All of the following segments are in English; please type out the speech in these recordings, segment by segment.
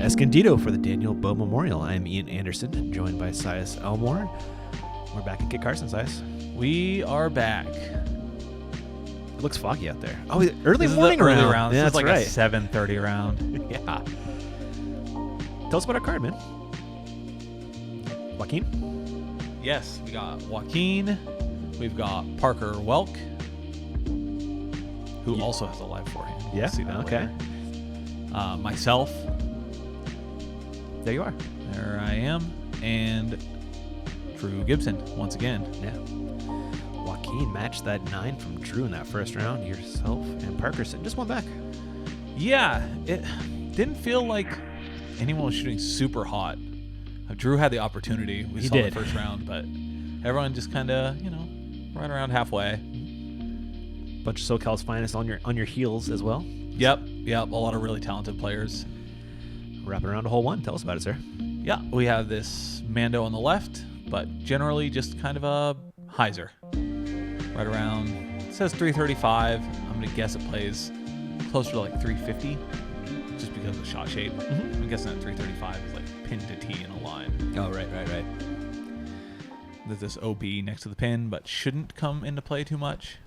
Escondido for the Daniel Boe Memorial. I'm Ian Anderson, joined by Sias Elmore. We're back at Kit Carson, Sias. We are back. It looks foggy out there. Oh, early This morning is the early round. round. Yeah, This is that's like right. a 7:30 round. Yeah. Tell us about our card, man. Joaquin? Yes, we got Joaquin. We've got Parker Welck, who also has a live forehand. We'll Yeah, see that okay. later. Myself. There you are. There I am. And Drew Gibson, once again. Yeah. Joaquin matched that 9 from Drew in that first round. Yourself and Parkerson just one back. Yeah, it didn't feel like anyone was shooting super hot. Drew had the opportunity. We He saw did. the first round, but everyone just kind of, right around halfway. Bunch of SoCal's finest on your heels as well. Yep. A lot of really talented players. Wrapping around a hole one. Tell us about it, sir. Yeah, we have this Mando on the left, but generally just kind of a hyzer. Right around, it says 335. I'm going to guess it plays closer to like 350 just because of the shot shape. Mm-hmm. I'm guessing that 335 is like pin to tee in a line. Oh, right. There's this OB next to the pin, but shouldn't come into play too much.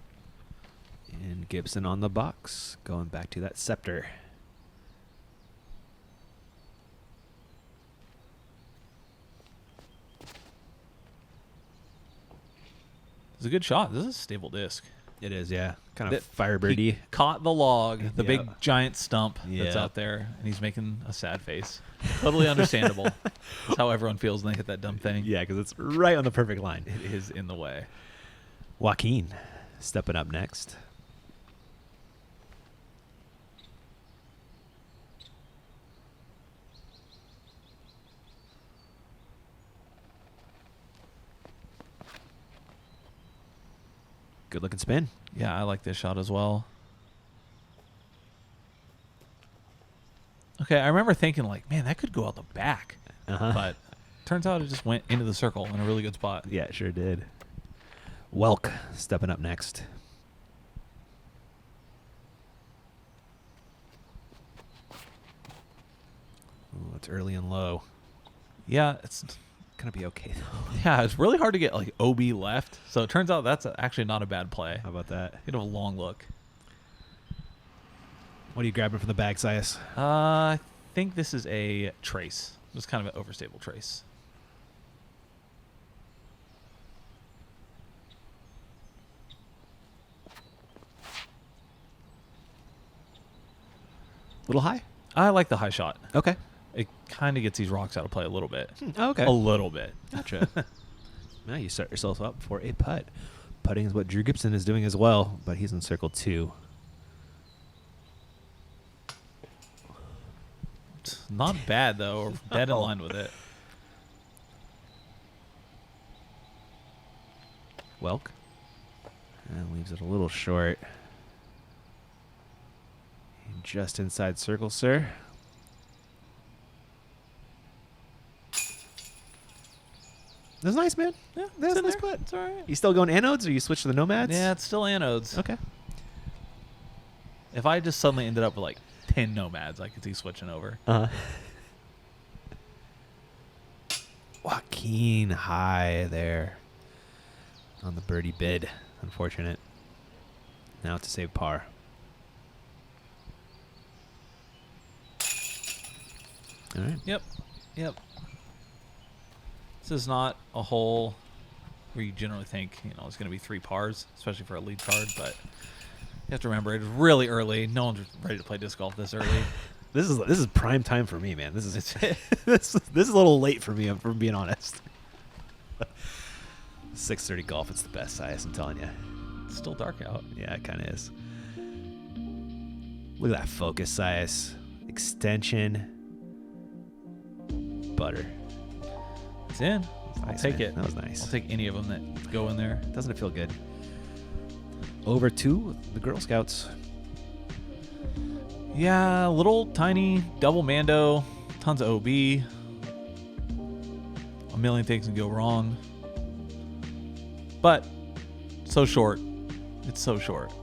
And Gibson on the box, going back to that scepter. It's a good shot. This is a stable disc. It is, yeah. Kind of He Firebirdy. caught the log, the big Yeah. giant stump that's Yeah. out there, and he's making a sad face. Totally understandable. That's how everyone feels when they hit that dumb thing. Yeah, because it's right on the perfect line. It is in the way. Joaquin stepping up next. Good looking spin. Yeah, I like this shot as well. Okay, I remember thinking like, man, that could go out the back. Uh-huh. But turns out it just went into the circle in a really good spot. Yeah, it sure did. Welck stepping up next. Ooh, it's early and low. Yeah, it's Gonna be okay though. yeah, it's really hard to get like OB left. So it turns out that's actually not a bad play. How about that? You have a long look. What are you grabbing from the bag, Sias? I think this is a trace. Just kind of an overstable trace. Little high? I like the high shot. Okay. It kind of gets these rocks out of play a little bit. Oh, okay. A little bit. Gotcha. Now you start yourself up for a putt. Putting is what Drew Gibson is doing as well, but he's in circle 2. It's not bad, though. Or dead in No. line with it. Welck. And leaves it a little short. Just inside circle, sir. That's nice, man. Yeah, That's it's in nice there. putt. It's all right. You still going anodes, or you switch to the nomads? Yeah, it's still anodes. Okay. If I just suddenly ended up with like 10 nomads, I could see switching over. Uh-huh. Joaquin high there on the birdie bid. Unfortunate. Now to save par. All right. Yep. This is not a hole where you generally think, it's going to be 3 pars, especially for a lead card, but you have to remember it's really early. No one's ready to play disc golf this early. This is prime time for me, man. This is this is a little late for me, if I'm being honest. 6:30 golf, it's the best, Sias, I'm telling you. It's still dark out. Yeah, it kind of is. Look at that focus, Sias. Extension. Butter. It's in. I'll Nice, take man. it. That was nice. I'll take any of them that go in there. Doesn't it feel good? Over to the Girl Scouts. Yeah, little tiny double Mando, tons of OB. A million things can go wrong. But so short. It's so short.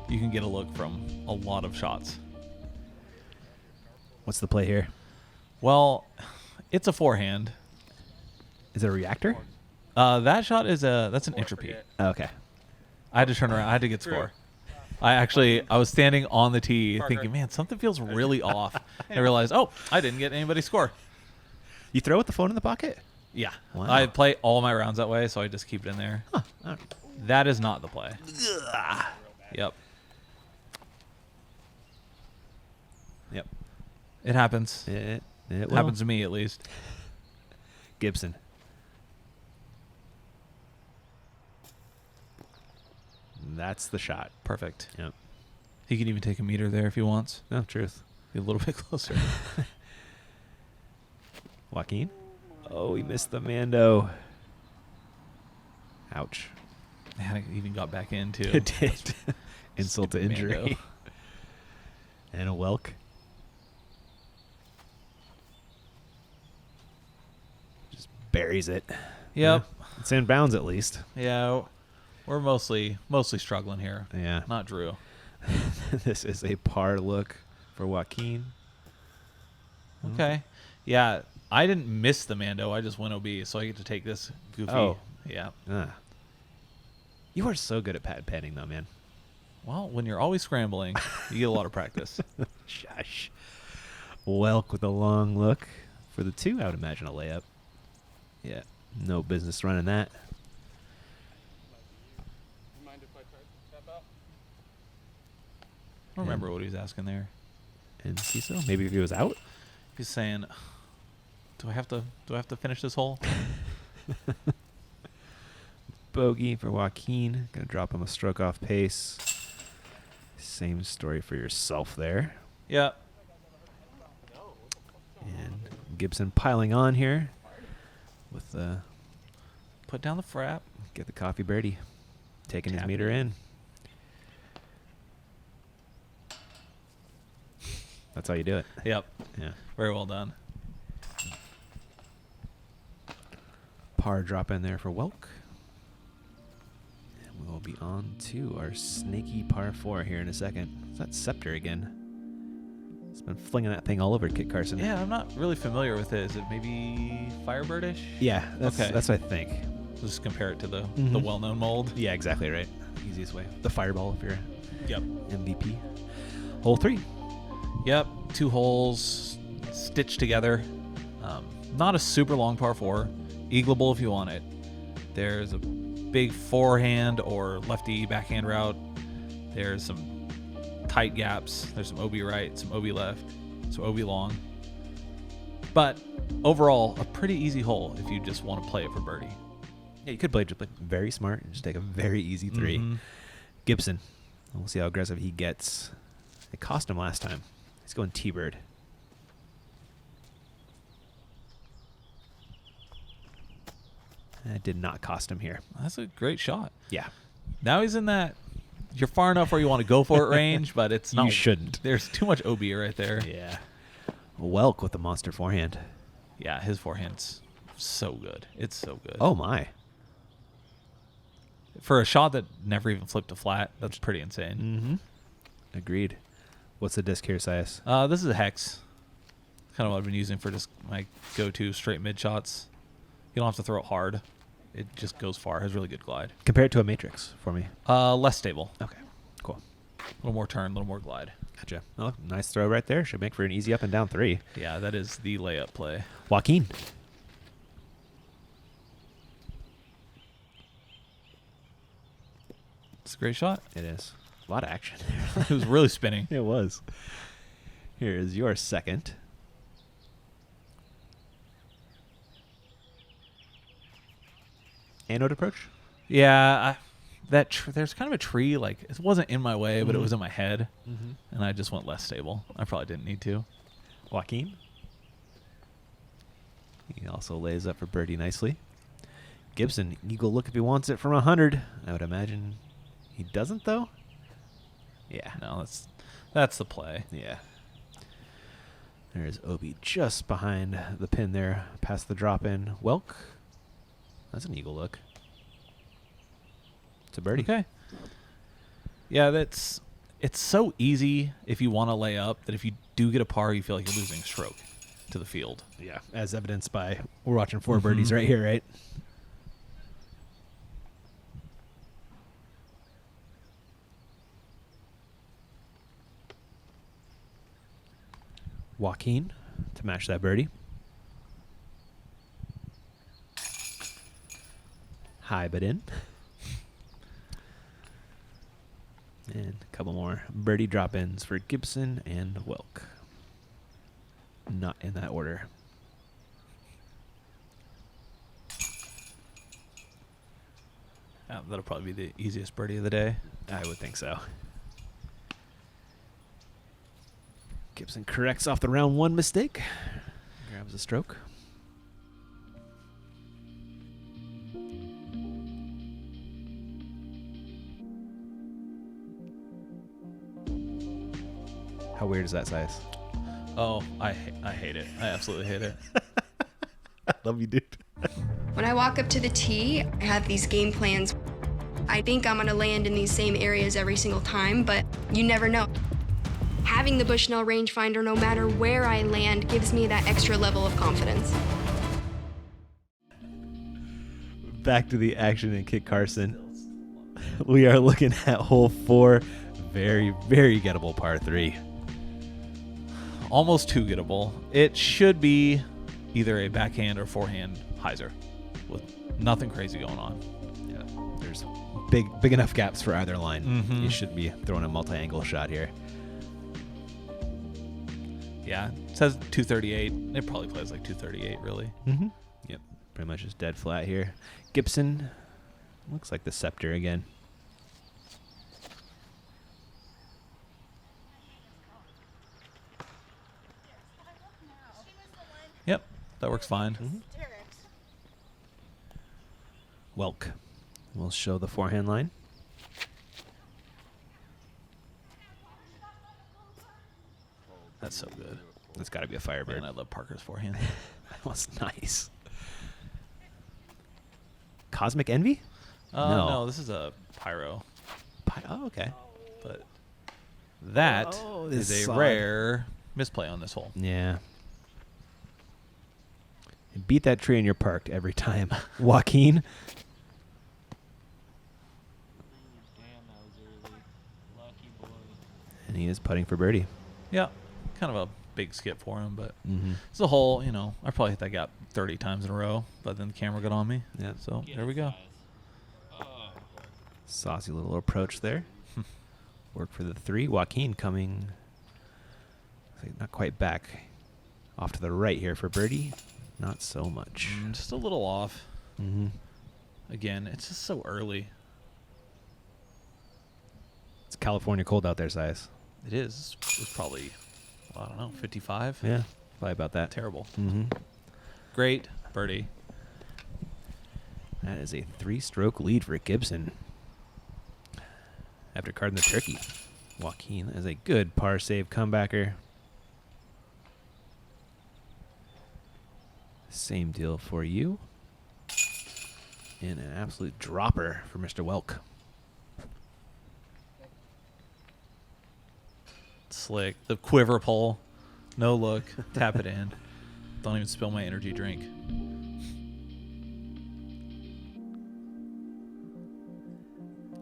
You can get a look from a lot of shots. What's the play here? Well, it's a forehand. Is it a reactor? That shot is that's an entropy. Oh, okay. I had to turn around. I had to get score. I was standing on the tee thinking, man, something feels really off. And I realized, oh, I didn't get anybody's score. You throw with the phone in the pocket? Yeah. Wow. I play all my rounds that way, so I just keep it in there. Huh. That is not the play. Yep. Yep. It happens. It Happens to me, at least. Gibson. That's the shot. Perfect. Yep. He can even take a meter there if he wants. No, truth. Be a little bit closer. Joaquin. Oh, he missed the Mando. Ouch. Man, I even got back in, too. It did. Insult to injury. Mando. And a Welck. Just buries it. Yep. Yeah. It's in bounds at least. Yeah. We're mostly struggling here. Yeah. Not Drew. This is a par look for Joaquin. Okay. Yeah. I didn't miss the Mando. I just went OB, so I get to take this goofy. Oh. Yeah. Ah. You are so good at pad penning, though, man. Well, when you're always scrambling, you get a lot of practice. Shush. Welck with a long look for the 2. I would imagine a layup. Yeah. No business running that. I don't remember what he was asking there. Enciso? Maybe if he was out? He's saying, "Do I have to finish this hole?" Bogey for Joaquin. Gonna drop him a stroke off pace. Same story for yourself there. Yeah. And Gibson piling on here with Put down the frap. get the coffee birdie. Taking his Tap meter it. in. That's how you do it. Yep. Yeah. Very well done. Par drop in there for Welck. And we'll be on to our snaky par 4 here in a second. Is that Scepter again? It's been flinging that thing all over Kit Carson. Yeah, I'm not really familiar with it. Is it maybe Firebirdish? Yeah, that's Okay. what I think. Just compare it to the Mhm. well-known mold. Yeah, exactly right. Easiest way. The Fireball if you're Yep. MVP. Hole 3. Yep. 2 holes stitched together. Not a super long par 4. Eagleable if you want it. There's a big forehand or lefty backhand route. There's some tight gaps. There's some OB right, some OB left, some OB long. But overall, a pretty easy hole if you just want to play it for birdie. Yeah, you could play just very smart and just take a very easy 3. Mhm. Gibson. We'll see how aggressive he gets. It cost him last time. He's going T-Bird. It did not cost him here. That's a great shot. Yeah. Now he's in that. You're far enough where you want to go for it range, but it's not. You shouldn't. There's too much OB right there. Yeah. Welck with the monster forehand. Yeah, his forehand's so good. It's so good. Oh, my. For a shot that never even flipped a flat, that's pretty insane. Mm-hmm. Agreed. What's the disc here, Sias? This is a hex. Kind of what I've been using for just my go-to straight mid shots. You don't have to throw it hard. It just goes far. It has really good glide. Compare it to a Matrix for me. Less stable. Okay. Cool. A little more turn, a little more glide. Gotcha. Oh, nice throw right there. Should make for an easy up and down 3. Yeah, that is the layup play. Joaquin. It's a great shot. It is. A lot of action. It was really spinning. It was. Here is your second. Anode approach? Yeah, there's kind of a tree. Like, it wasn't in my way, but it was in my head. Mm-hmm. And I just went less stable. I probably didn't need to. Joaquin. He also lays up for birdie nicely. Gibson, eagle look if he wants it from 100. I would imagine he doesn't, though. Yeah. No, that's the play. Yeah. There's Obi just behind the pin there, past the drop in. Welck. That's an eagle look. It's a birdie. Okay. Yeah, it's so easy if you want to lay up that if you do get a par, you feel like you're losing a stroke. to the field. Yeah, as evidenced by we're watching 4 birdies right here, right? Joaquin to match that birdie. High but in. And a couple more birdie drop-ins for Gibson and Welck. Not in that order. That'll probably be the easiest birdie of the day. I would think so. Gibson corrects off the round 1 mistake. Grabs a stroke. How weird is that size? Oh, I hate it. I absolutely hate it. I love you, dude. When I walk up to the tee, I have these game plans. I think I'm gonna land in these same areas every single time, but you never know. Having the Bushnell rangefinder, no matter where I land, gives me that extra level of confidence. Back to the action in Kit Carson. We are looking at hole 4. Very, very gettable par 3. Almost too gettable. It should be either a backhand or forehand hyzer with nothing crazy going on. Yeah, there's big enough gaps for either line. Mm-hmm. You should be throwing a multi-angle shot here. Yeah, it says 238. It probably plays like 238, really. Mm-hmm. Yep, pretty much just dead flat here. Gibson looks like the scepter again. Yep, that works fine. Mm-hmm. Welck will show the forehand line. That's so good. That's got to be a Firebird. Man, I love Parker's forehand. That was nice. Cosmic Envy? No, this is a Pyro. Oh, okay. But that this is a side. rare misplay on this hole. Yeah. Beat that tree in your park every time. Joaquin. And he is putting for birdie. Yeah, kind of a big skip for him, but Mm-hmm. it's a hole, I probably hit that gap 30 times in a row, but then the camera got on me. Yeah. So there we go. Saucy little approach there. Work for the 3. Joaquin coming not quite back. Off to the right here for birdie. Not so much. Just a little off. Mm-hmm. Again, it's just so early. It's California cold out there, size. It is. It's probably, I don't know, 55. Yeah, probably about that. Terrible. Mm-hmm. Great birdie. That is a 3-stroke lead for Gibson. After carding the turkey, Joaquin is a good par save comebacker. Same deal for you. And an absolute dropper for Mr. Welck. Slick. The quiver pole. No look. Tap it in. Don't even spill my energy drink.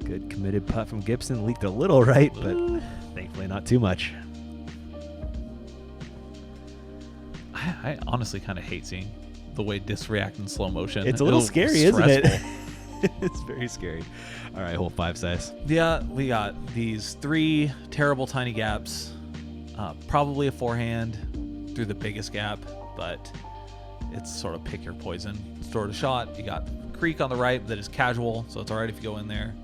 Good committed putt from Gibson. Leaked a little right, but thankfully not too much. I honestly kind of hate seeing the way discs react in slow motion. It's a little scary, isn't it? Stressful. It's very scary. All right, hole 5, size. Yeah, we got these 3 terrible tiny gaps. Probably a forehand through the biggest gap, but it's sort of pick your poison. Store the shot. You got creek on the right that is casual, so it's all right if you go in there.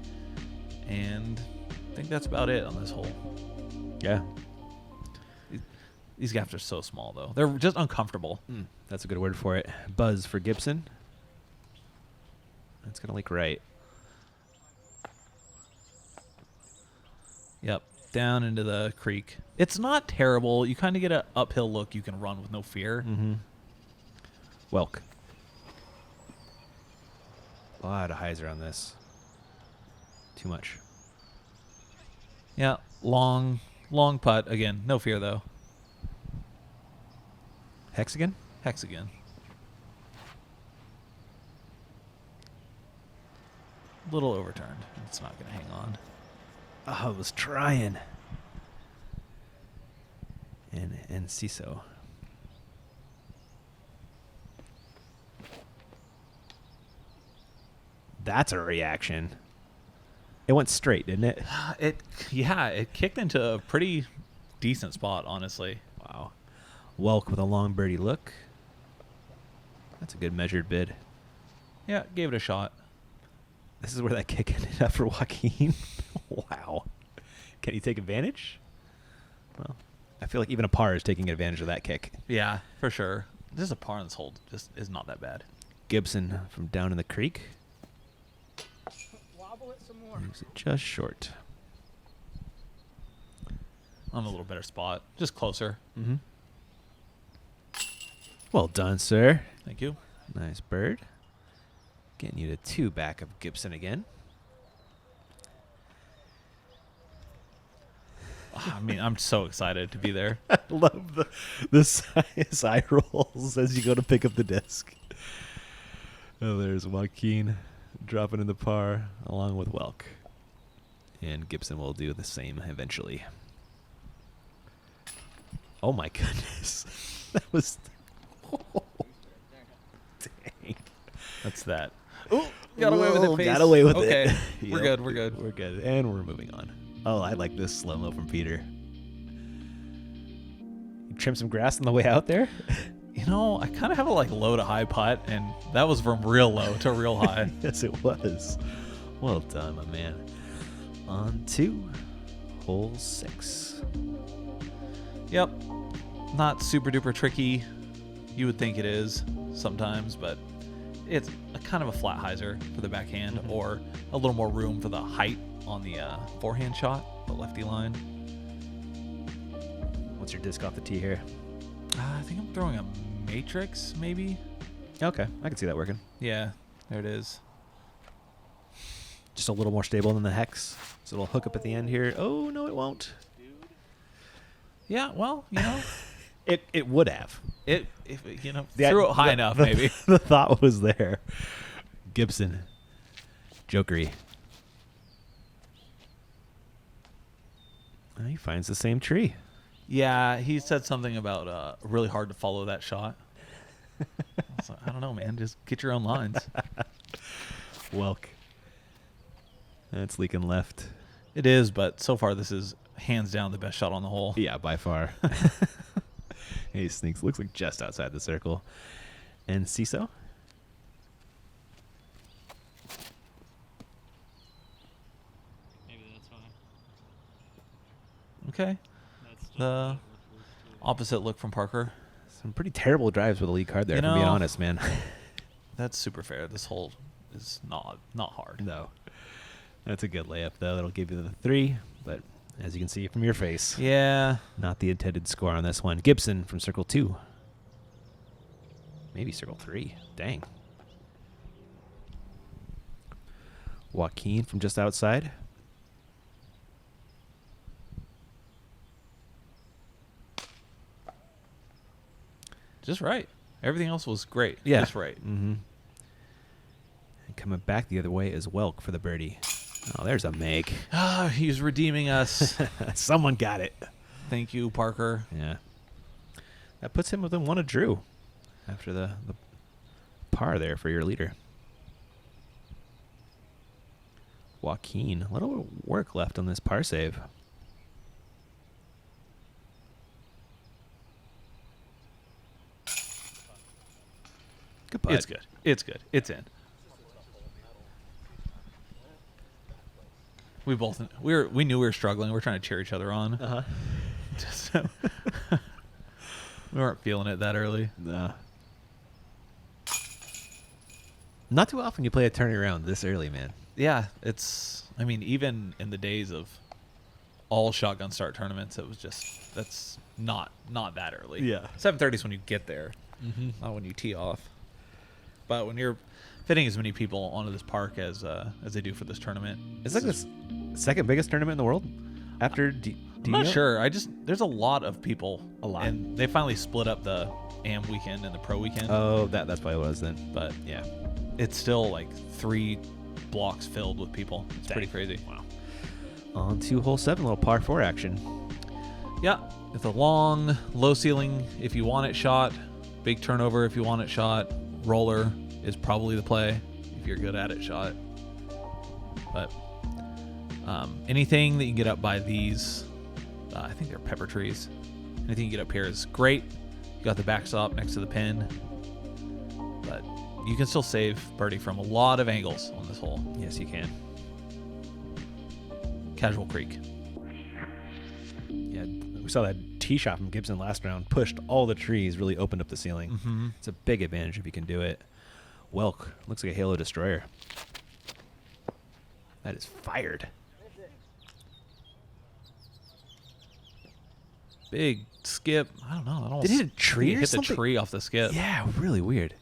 And I think that's about it on this hole. Yeah. These gaps are so small, though. They're just uncomfortable. That's a good word for it. Buzz for Gibson. It's going to leak right. Yep, down into the creek. It's not terrible. You kind of get an uphill look you can run with no fear. Mm-hmm. Welck. A lot of hyzer on this. Too much. Yeah, long putt. Again, no fear, though. Hexagon? Hexagon. Little overturned. It's not going to hang on. Oh, I was trying. And Enciso. That's a reaction. It went straight, didn't it? It kicked into a pretty decent spot, honestly. Wow. Welck with a long birdie look. That's a good measured bid. Yeah, gave it a shot. This is where that kick ended up for Joaquin. Wow. Can he take advantage? Well, I feel like even a par is taking advantage of that kick. Yeah, for sure. This is a par on this hole. Just is not that bad. Gibson from down in the creek. Wobble it some more. Moves it just short. I'm a little better spot. Just closer. Mm-hmm. Well done, sir. Thank you. Nice bird. Getting you to 2 back of Gibson again. I mean, I'm so excited to be there. I love the side rolls as you go to pick up the disc. Oh, there's Joaquin dropping in the par along with Welck. And Gibson will do the same eventually. Oh my goodness. That was... Oh, dang. That's that. Oh, got away with it. Face. Got away with okay. it. Okay, we're good. We're good. We're good. And we're moving on. Oh, I like this slow-mo from Peter. You trim some grass on the way out there? You know, I kind of have a low to high putt, and that was from real low to real high. Yes, it was. Well done, my man. On to hole 6. Yep. Not super duper tricky. You would think it is sometimes, but it's a kind of a flat hyzer for the backhand, or a little more room for the height on the forehand shot, the lefty line. What's your disc off the tee here? I think I'm throwing a matrix, maybe. Okay, I can see that working. Yeah, there it is. Just a little more stable than the hex. So it'll hook up at the end here. Oh, no, it won't. Yeah, well, you know, It would have. if threw it high enough, maybe. The thought was there. Gibson. Jokery. He finds the same tree. Yeah, he said something about really hard to follow that shot. So, I don't know, man. Just get your own lines. Welck. That's leaking left. It is, but so far this is hands down the best shot on the hole. Yeah, by far. He sneaks. Looks like just outside the circle. Enciso. Maybe that's fine. Okay. That's just The opposite look from Parker. Some pretty terrible drives with a lead card there, You if I'm being know- honest, man. That's super fair. This hole is not hard. No. That's a good layup, though. That'll give you the 3, but as you can see from your face, Yeah. not the intended score on this one. Gibson from circle 2. Maybe circle 3. Dang. Joaquin from just outside. Just right. Everything else was great. Yeah. Just right. Mm-hmm. And coming back the other way is Welck for the birdie. Oh, there's a make. Ah, he's redeeming us. Someone got it. Thank you, Parker. Yeah. That puts him within 1 of Drew after the par there for your leader. Joaquin, a little work left on this par save. Good putt. It's good. It's good. It's in. We knew we were struggling. We were trying to cheer each other on. Uh-huh. Just, we weren't feeling it that early. Nah. Not too often you play a tourney round this early, man. Yeah, I mean, even in the days of all shotgun start tournaments, it was just, that's not that early. Yeah. 7:30 is when you get there, not when you tee off. But when you're fitting as many people onto this park as they do for this tournament, It's like this second biggest tournament in the world after I'm not sure. There's a lot of people. A lot. And they finally split up the AM weekend and the pro weekend. Oh, that's probably what it was then. But yeah, it's still like 3 blocks filled with people. It's Dang. pretty crazy. Wow. On to hole 7, little par 4 action. Yeah, it's a long, low ceiling if you want it shot. Big turnover if you want it shot. Roller is probably the play if you're good at it shot. But anything that you can get up by these, I think they're pepper trees. Anything you get up here is great. You got the backstop next to the pin. But you can still save birdie from a lot of angles on this hole. Yes, you can. Casual Creek. Yeah, we saw that tee shot from Gibson last round. Pushed all the trees, really opened up the ceiling. Mm-hmm. It's a big advantage if you can do it. Welck looks like a Halo Destroyer. That is fired. Big skip. I don't know. Did it hit a tree or hit something? the tree off the skip. Yeah, really weird.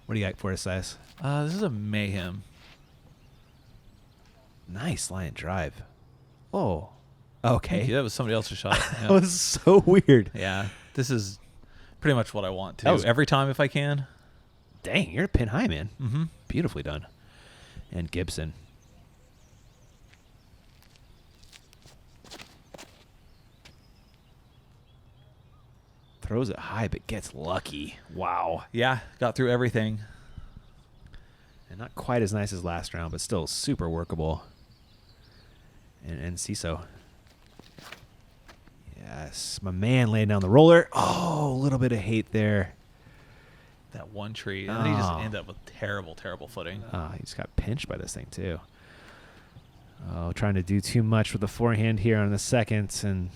What do you got for us, Size? This is a Mayhem. Nice line and drive. Oh, okay. Thank you. That was somebody else's shot. That was so weird. Yeah, this is pretty much what I want to That do was- every time if I can. Dang, you're a pin high, man. Mm-hmm. Beautifully done. And Gibson. Throws it high, but gets lucky. Wow. Yeah, got through everything. And not quite as nice as last round, but still super workable. And Enciso. Yes, my man laying down the roller. Oh, a little bit of hate there. That one tree. And then he just Oh. ended up with terrible, terrible footing. He just got pinched by this thing, too. Oh, trying to do too much with the forehand here on the second, and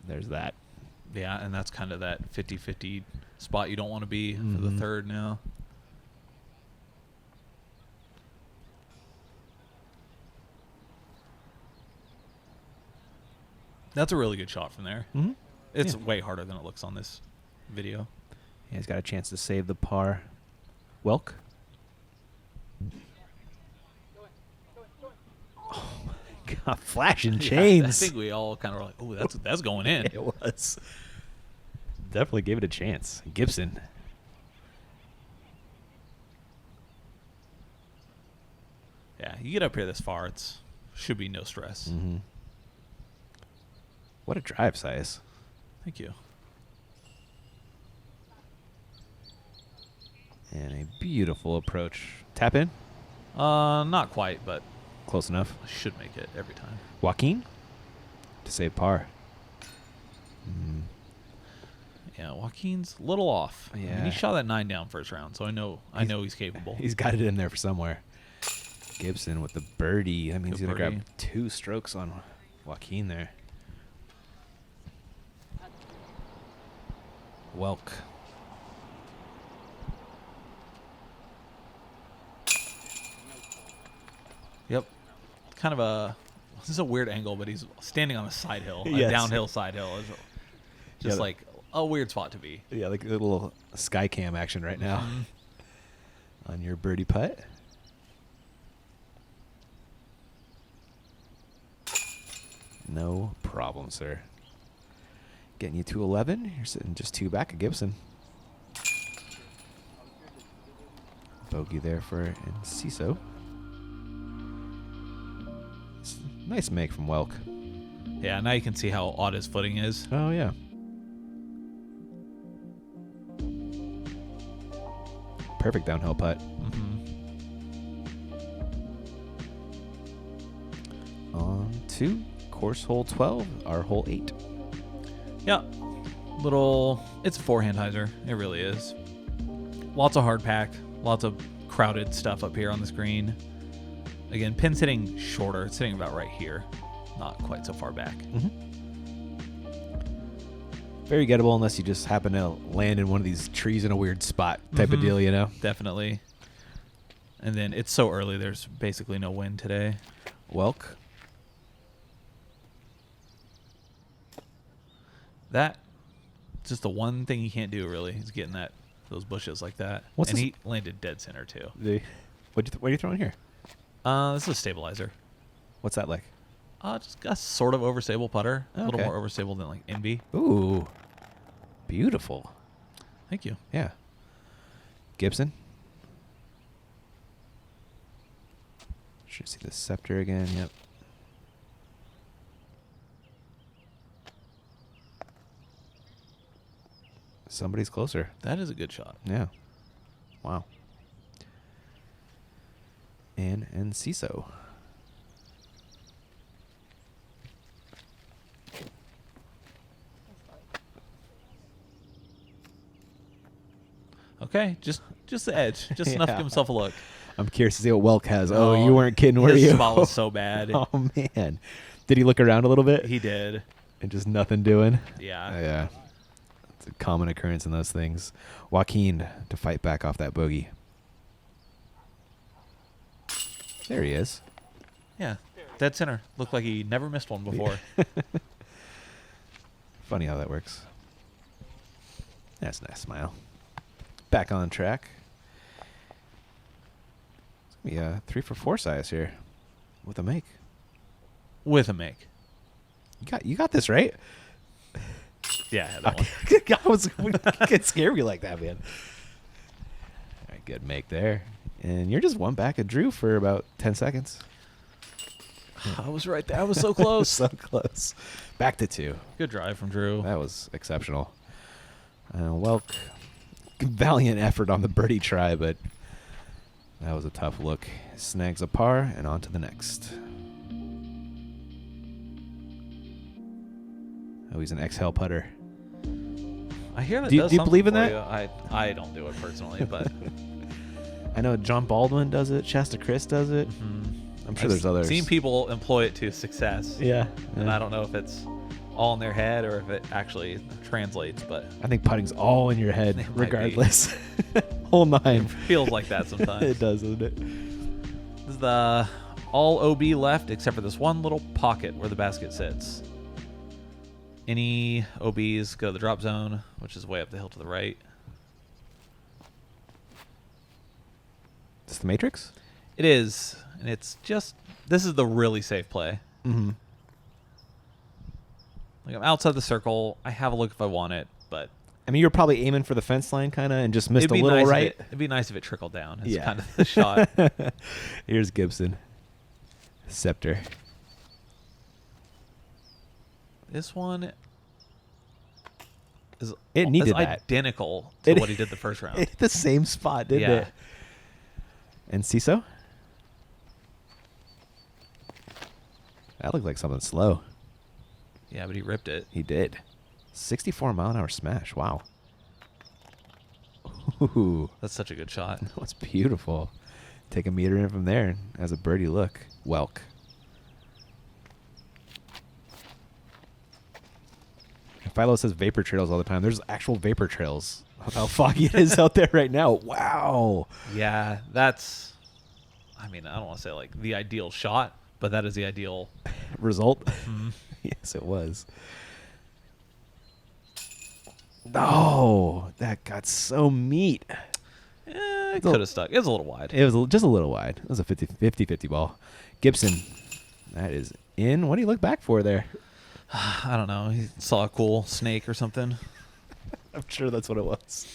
there's that. Yeah, and that's kind of that 50-50 spot you don't want to be for the Mhm. third now. That's a really good shot from there. Mm-hmm. It's Yeah. way harder than it looks on this video. Yeah, he's got a chance to save the par. Welck. Oh my God, flashing Yeah, chains. I think we all kind of were like, "Oh, that's going in." It was. Definitely gave it a chance. Gibson. Yeah, you get up here this far, it's should be no stress. Mm-hmm. What a drive, Size. Thank you. And a beautiful approach. Tap in. Not quite, but Close enough. I should make it every time. Joaquin to save par. Mm. Yeah, Joaquin's a little off. I mean, Yeah. he shot that 9 down first round, so I know he's capable. He's got it in there for somewhere. Gibson with the birdie. That means Good he's going to birdie. grab 2 strokes on Joaquin there. Welck. Yep. Kind of this is a weird angle, but he's standing on a side hill, a Yes. downhill side hill. It's just Yeah, like a weird spot to be. Yeah, like a little sky cam action right now Mhm. on your birdie putt. No problem, sir. Getting you to 11. You're sitting just 2 back of Gibson. Bogey there for Enciso. Nice make from Welck. Yeah, now you can see how odd his footing is. Oh, yeah. Perfect downhill putt. Mm-hmm. On to course hole 12, our hole 8. Yeah. It's a forehand hyzer. It really is. Lots of hard pack. Lots of crowded stuff up here on the screen. Again, pin's hitting shorter. It's hitting about right here. Not quite so far back. Very gettable unless you just happen to land in one of these trees in a weird spot type of Mhm. deal, you know? Definitely. And then it's so early, there's basically no wind today. Welck. That just the one thing he can't do really is getting those bushes like that. What's and this- he landed dead center too. What are you throwing here? This is a stabilizer. What's that like? Just a sort of overstable putter. A little Okay. more overstable than like Envy. Ooh, beautiful. Thank you. Yeah. Gibson. Should see the scepter again. Yep. Somebody's closer. That is a good shot. Yeah. Wow. And Enciso. Okay, just the edge, just enough to Yeah. give himself a look. I'm curious to see what Welck has. Oh, you weren't kidding, were his you? spot was so bad. Oh man. Did he look around a little bit? He did. And just nothing doing? Yeah. Yeah. It's a common occurrence in those things. Joaquin to fight back off that bogey. There he is. Yeah. Dead center. Looked like he never missed one before. Funny how that works. That's a nice smile. Back on track. It's going to be a 3 for 4 size here with a make. With a make. You got this, right? Yeah, that one. I was get scary like that, man. All right, good make there. And you're just one back of Drew for about 10 seconds. I was right there. I was so close. So close. Back to 2. Good drive from Drew. That was exceptional. Welck, valiant effort on the birdie try, but that was a tough look. Snags a par and on to the next. Oh, he's an exhale putter. I hear that Do you does something believe in for that? you. I don't do it personally, but I know John Baldwin does it. Shasta Chris does it. I'm sure there's others. Seen people employ it to success. Yeah. And I don't know if it's all in their head or if it actually translates, but I think putting's all in your head, It might be. regardless. Whole nine. it feels like that sometimes. It does, doesn't it? This is the all OB left except for this one little pocket where the basket sits. Any OBs go to the drop zone, which is way up the hill to the right. Is the Matrix? It is, and it's just, this is the really safe play. Mm-hmm. Like, I'm outside the circle. I have a look if I want it, but I mean, you were probably aiming for the fence line kind of and just missed it'd a be little nice right. it'd be nice if it trickled down. It's Yeah. kind of the shot. Here's Gibson. Scepter. This one is It needed that. identical to It- what he did the first round. It hit the same spot, didn't Yeah. it? And Enciso? That looked like something slow. Yeah, but he ripped it. He did. 64-mile-an-hour smash. Wow. Ooh, That's such a good shot. that's beautiful. Take a meter in from there as a birdie look. Welck. Philo says vapor trails all the time. There's actual vapor trails of how foggy it is out there right now. Wow. Yeah, that's, I mean, I don't want to say like the ideal shot, but that is the ideal. Result? Yes, it was. Oh, that got so meat. It could have stuck. It was a little wide. It was just a little wide. It was a 50-50 ball. Gibson, that is in. What do you look back for there? I don't know. He saw a cool snake or something. I'm sure that's what it was.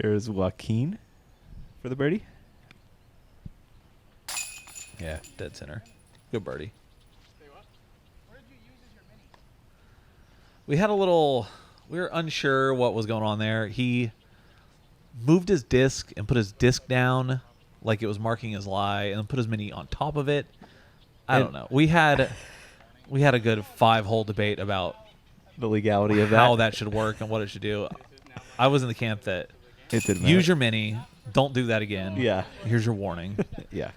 Here's Joaquin for the birdie. Yeah, dead center. Good birdie. We had a little, we were unsure what was going on there. He moved his disc and put his disc down like it was marking his lie and then put his mini on top of it. I don't know. We had a good 5-hole debate about The legality of that. how that should work and what it should do. I was in the camp that It didn't use matter. your mini, don't do that again. Yeah. Here's your warning. Yeah.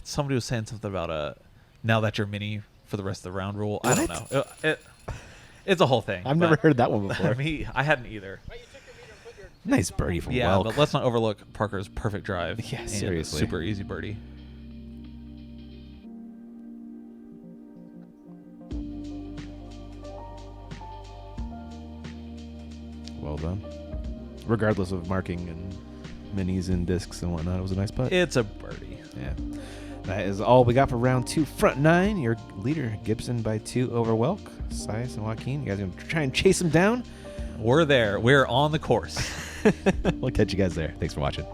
Somebody was saying something about now that you're mini for the rest of the round rule. I don't know. It's a whole thing. I've never but heard that one before. I hadn't either. Nice birdie from Yeah, Welck. but let's not overlook Parker's perfect drive. Yeah, and seriously. super easy birdie. Well done. Regardless of marking and minis and discs and whatnot, it was a nice putt. It's a birdie. Yeah. That is all we got for round 2, front 9. Your leader, Gibson, by 2 over Welck. Sias and Joaquin, you guys going to try and chase him down? We're there. We're on the course. We'll catch you guys there. Thanks for watching.